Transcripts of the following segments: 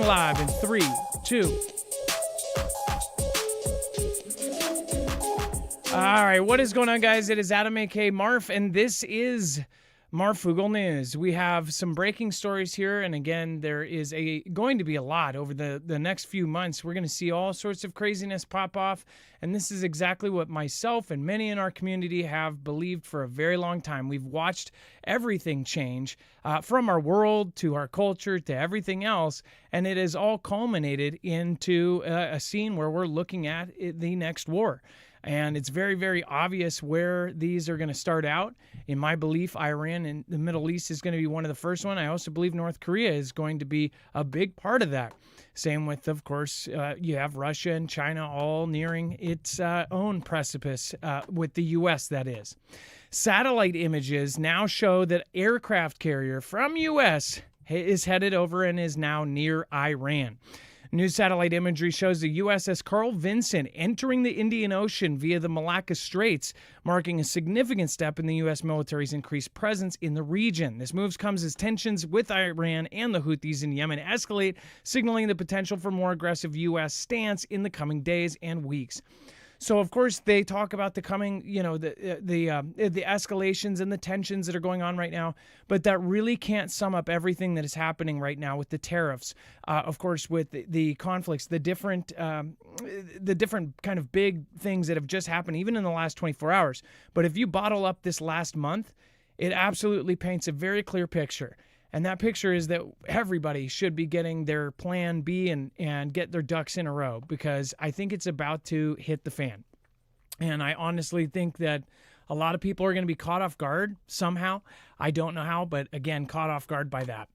live in 3, 2. All right, what is going on, guys? It is Adam, a.k.a. Marf, and this is Marfoogle News. We have some breaking stories here, and again, there is going to be a lot over the next few months. We're going to see all sorts of craziness pop off, and this is exactly what myself and many in our community have believed for a very long time. We've watched everything change from our world to our culture to everything else, and it has all culminated into a scene where we're looking at the next war. And it's very, very obvious where these are going to start out. In my belief, Iran and the Middle East is going to be one of the first one. I also believe North Korea is going to be a big part of that. Same with, of course, you have Russia and China all nearing its own precipice, with the U.S., that is. Satellite images now show that aircraft carrier from U.S. is headed over and is now near Iran. New satellite imagery shows the USS Carl Vinson entering the Indian Ocean via the Malacca Straits, marking a significant step in the U.S. military's increased presence in the region. This move comes as tensions with Iran and the Houthis in Yemen escalate, signaling the potential for more aggressive U.S. stance in the coming days and weeks. So, of course, they talk about the coming, the escalations and the tensions that are going on right now, but that really can't sum up everything that is happening right now with the tariffs. Of course, with the conflicts, the different kind of big things that have just happened, even in the last 24 hours. But if you bottle up this last month, it absolutely paints a very clear picture. And that picture is that everybody should be getting their plan B and get their ducks in a row, because I think it's about to hit the fan. And I honestly think that a lot of people are going to be caught off guard somehow. I don't know how, but again, caught off guard by that.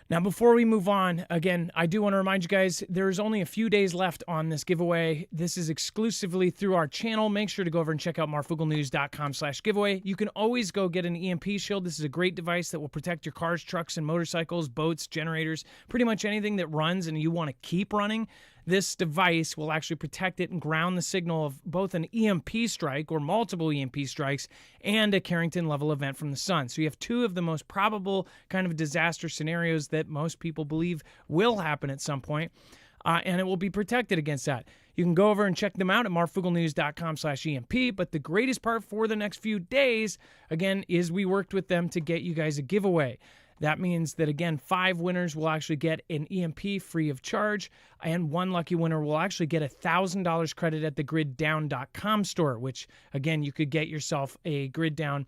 Now, before we move on, again, I do want to remind you guys, there's only a few days left on this giveaway. This is exclusively through our channel. Make sure to go over and check out marfooglenews.com/giveaway. You can always go get an EMP shield. This is a great device that will protect your cars, trucks, and motorcycles, boats, generators, pretty much anything that runs and you want to keep running. This device will actually protect it and ground the signal of both an EMP strike or multiple EMP strikes and a Carrington-level event from the sun. So you have two of the most probable kind of disaster scenarios that most people believe will happen at some point, and it will be protected against that. You can go over and check them out at marfooglenews.com/EMP, but the greatest part for the next few days, again, is we worked with them to get you guys a giveaway. That means that, again, 5 winners will actually get an EMP free of charge, and 1 lucky winner will actually get $1,000 credit at the griddown.com store, which, again, you could get yourself a Grid Down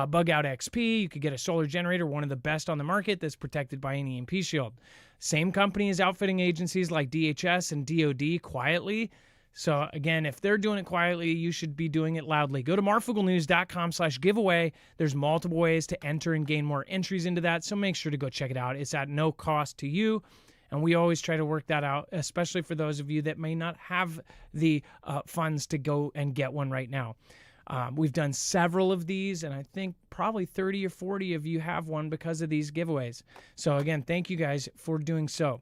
Bug Out XP. You could get a solar generator, one of the best on the market that's protected by an EMP shield. Same company as outfitting agencies like DHS and DOD quietly. So, again, if they're doing it quietly, you should be doing it loudly. Go to marfooglenews.com/giveaway. There's multiple ways to enter and gain more entries into that, so make sure to go check it out. It's at no cost to you, and we always try to work that out, especially for those of you that may not have the funds to go and get one right now. We've done several of these, and I think probably 30 or 40 of you have one because of these giveaways. So, again, thank you guys for doing so.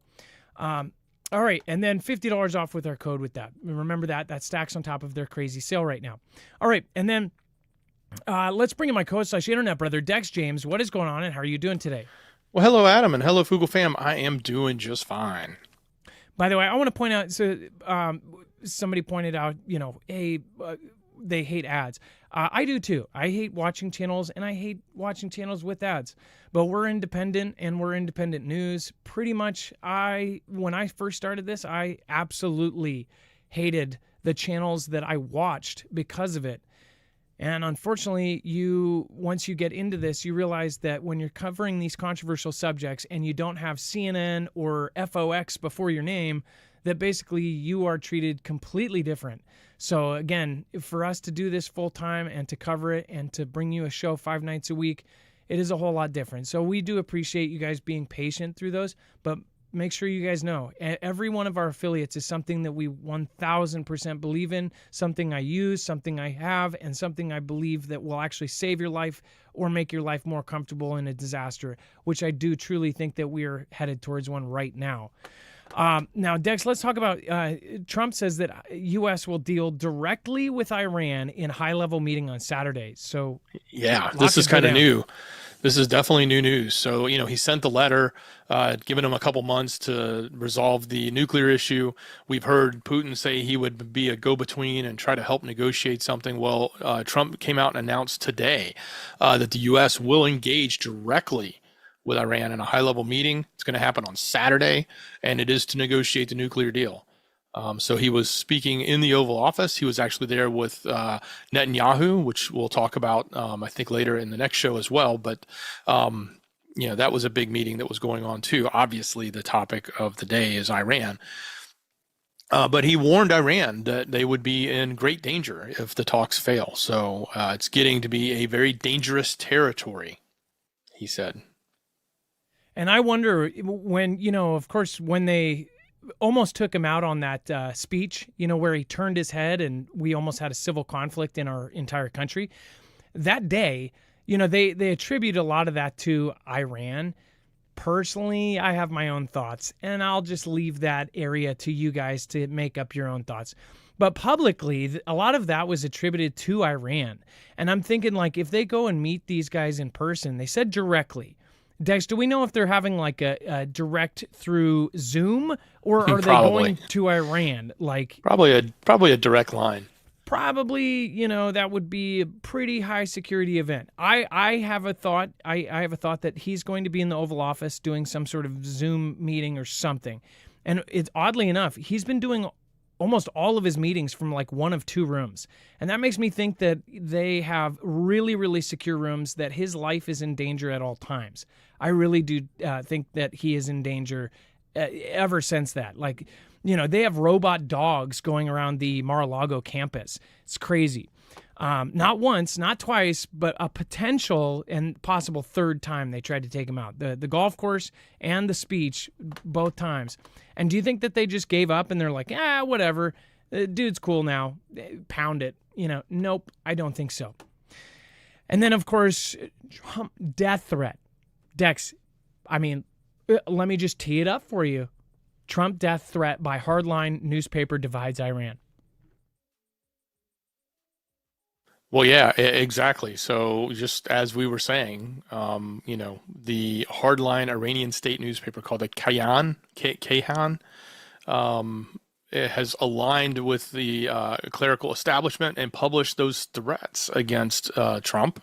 All right, and then $50 off with our code with that. Remember that stacks on top of their crazy sale right now. All right, and then let's bring in my co-host/internet brother, Dex James. What is going on, and how are you doing today? Well, hello, Adam, and hello, Foogle fam. I am doing just fine. By the way, I want to point out, so somebody pointed out, hey, they hate ads. I do too. I hate watching channels, and I hate watching channels with ads. But we're independent, and we're independent news. Pretty much, when I first started this, I absolutely hated the channels that I watched because of it. And unfortunately, once you get into this, you realize that when you're covering these controversial subjects and you don't have CNN or FOX before your name, that basically you are treated completely different. So again, for us to do this full time and to cover it and to bring you a show 5 nights a week, it is a whole lot different. So we do appreciate you guys being patient through those, but make sure you guys know every one of our affiliates is something that we 1000% believe in, something I use, something I have, and something I believe that will actually save your life or make your life more comfortable in a disaster, which I do truly think that we are headed towards one right now. Now, Dex, let's talk about Trump says that U.S. will deal directly with Iran in high-level meeting on Saturday. So, yeah, this is kind of new. This is definitely new news. So, he sent the letter, giving him a couple months to resolve the nuclear issue. We've heard Putin say he would be a go-between and try to help negotiate something. Well, Trump came out and announced today that the U.S. will engage directly with Iran in a high-level meeting. It's going to happen on Saturday, and it is to negotiate the nuclear deal. So he was speaking in the Oval Office. He was actually there with Netanyahu, which we'll talk about, I think, later in the next show as well. But, that was a big meeting that was going on too. Obviously, the topic of the day is Iran. But he warned Iran that they would be in great danger if the talks fail. So it's getting to be a very dangerous territory, he said. And I wonder when, of course, when they almost took him out on that speech, where he turned his head and we almost had a civil conflict in our entire country. That day, they attribute a lot of that to Iran. Personally, I have my own thoughts, and I'll just leave that area to you guys to make up your own thoughts. But publicly, a lot of that was attributed to Iran. And I'm thinking, like, if they go and meet these guys in person, they said directly. Dex, do we know if they're having like a direct through Zoom, or are they going to Iran? Like probably a direct line. Probably, that would be a pretty high security event. I have a thought. I have a thought that he's going to be in the Oval Office doing some sort of Zoom meeting or something. And it's oddly enough, he's been doing almost all of his meetings from like one of two rooms. And that makes me think that they have really, really secure rooms, that his life is in danger at all times. I really do think that he is in danger ever since that. Like, they have robot dogs going around the Mar-a-Lago campus. It's crazy. Not once, not twice, but a potential and possible third time they tried to take him out. The golf course and the speech, both times. And do you think that they just gave up and they're like, whatever, dude's cool now, pound it? Nope, I don't think so. And then, of course, Trump death threat. Dex, let me just tee it up for you. Trump death threat by hardline newspaper divides Iran. Well, yeah, exactly. So just as we were saying, the hardline Iranian state newspaper called the Kayhan, it has aligned with the clerical establishment and published those threats against Trump.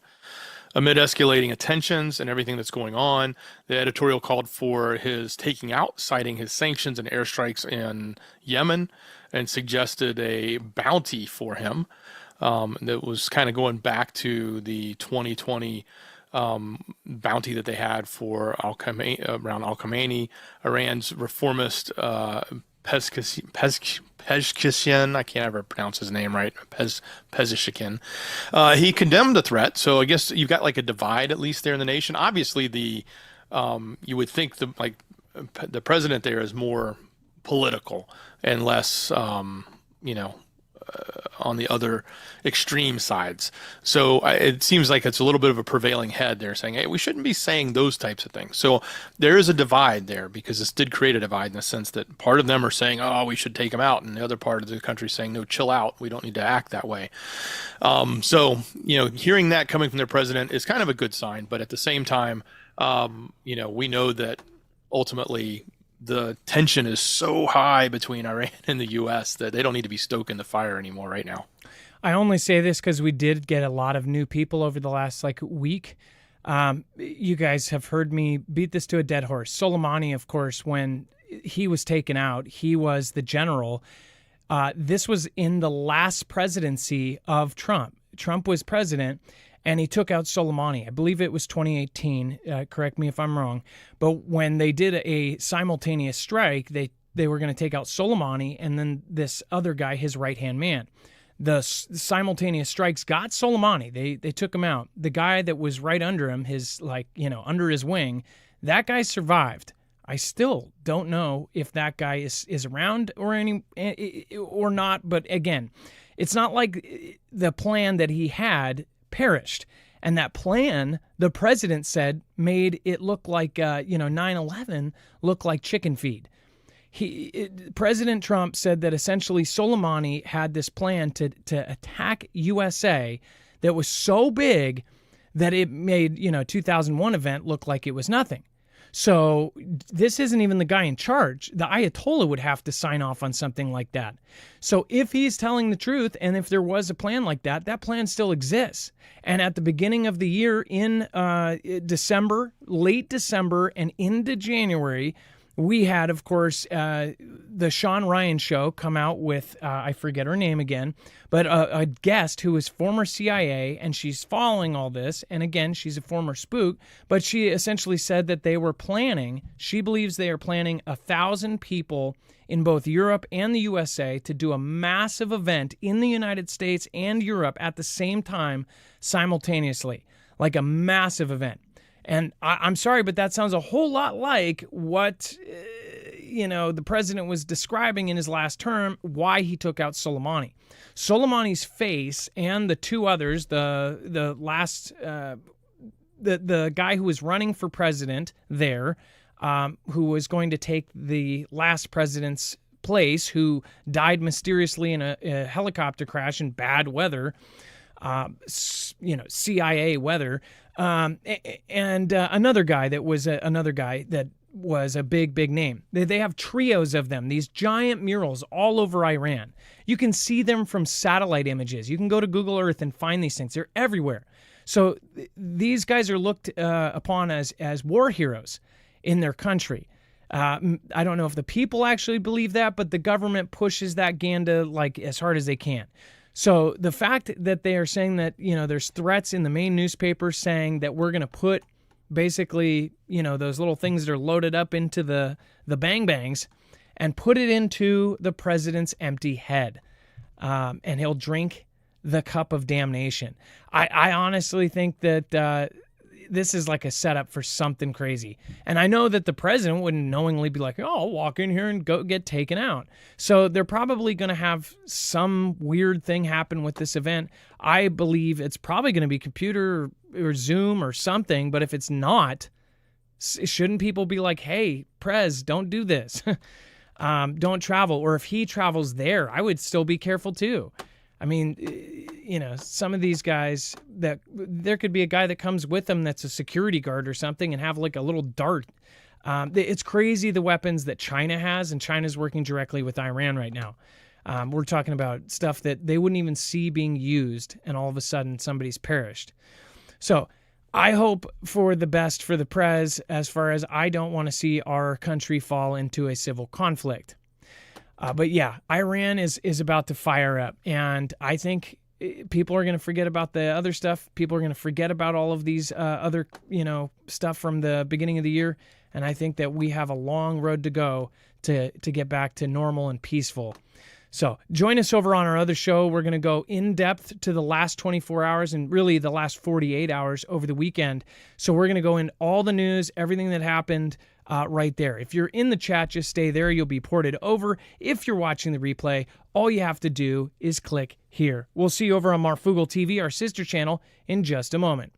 Amid escalating tensions and everything that's going on, the editorial called for his taking out, citing his sanctions and airstrikes in Yemen, and suggested a bounty for him. That was kind of going back to the 2020 bounty that they had for around Al-Khamenei, Iran's reformist Pezeshkian, I can't ever pronounce his name right, Pezeshkian. He condemned the threat, so I guess you've got like a divide at least there in the nation. Obviously, you would think the president there is more political and less, on the other extreme sides. So it seems like it's a little bit of a prevailing head there saying, hey, we shouldn't be saying those types of things. So there is a divide there, because this did create a divide in the sense that part of them are saying, oh, we should take him out, and the other part of the country is saying, no, chill out, we don't need to act that way. So hearing that coming from their president is kind of a good sign, but at the same time, we know that ultimately the tension is so high between Iran and the U.S. that they don't need to be stoking the fire anymore right now. I only say this because we did get a lot of new people over the last week. You guys have heard me beat this to a dead horse. Soleimani, of course, when he was taken out, he was the general. This was in the last presidency of Trump. Trump was president, and he took out Soleimani. I believe it was 2018. Correct me if I'm wrong. But when they did a simultaneous strike, they were going to take out Soleimani and then this other guy, his right-hand man. The simultaneous strikes got Soleimani. They took him out. The guy that was right under him, under his wing, that guy survived. I still don't know if that guy is around or not. But again, it's not like the plan that he had perished. And that plan, the president said, made it look like, 9/11 look like chicken feed. President Trump said that essentially Soleimani had this plan to attack USA that was so big that it made, 2001 event look like it was nothing. So this isn't even the guy in charge. The Ayatollah would have to sign off on something like that. So if he's telling the truth, and if there was a plan like that, that plan still exists. And at the beginning of the year in December, late December and into January, we had, of course, the Sean Ryan show come out with, I forget her name again, but a guest who is former CIA, and she's following all this. And again, she's a former spook, but she essentially said that they were planning, she believes they are planning 1,000 people in both Europe and the USA to do a massive event in the United States and Europe at the same time, simultaneously, like a massive event. And I'm sorry, but that sounds a whole lot like what, the president was describing in his last term, why he took out Soleimani. Soleimani's face and the two others, the last, the guy who was running for president there, who was going to take the last president's place, who died mysteriously in a helicopter crash in bad weather, CIA weather, and another guy that was a big name. They have trios of them, these giant murals all over Iran. You can see them from satellite images. You can go to Google Earth and find these things. They're everywhere. So these guys are looked upon as war heroes in their country. I don't know if the people actually believe that, but the government pushes that ganda like as hard as they can. So the fact that they are saying that, there's threats in the main newspaper saying that we're going to put basically, those little things that are loaded up into the bang bangs and put it into the president's empty head. And he'll drink the cup of damnation. I honestly think that this is like a setup for something crazy. And I know that the president wouldn't knowingly be like, I'll walk in here and go get taken out. So they're probably going to have some weird thing happen with this event. I believe it's probably going to be computer or Zoom or something. But if it's not, shouldn't people be like, hey, Prez, don't do this. Don't travel. Or if he travels there, I would still be careful too. I mean, some of these guys, that there could be a guy that comes with them that's a security guard or something and have like a little dart. It's crazy the weapons that China has, and China's working directly with Iran right now. We're talking about stuff that they wouldn't even see being used, and all of a sudden somebody's perished. So I hope for the best for the Prez, as far as I don't want to see our country fall into a civil conflict. But yeah, Iran is about to fire up, and I think people are going to forget about the other stuff. People are going to forget about all of these other, stuff from the beginning of the year, and I think that we have a long road to go to get back to normal and peaceful. So join us over on our other show. We're going to go in depth to the last 24 hours and really the last 48 hours over the weekend. So we're going to go in all the news, everything that happened right there. If you're in the chat, just stay there. You'll be ported over. If you're watching the replay, all you have to do is click here. We'll see you over on Marfoogle TV, our sister channel, in just a moment.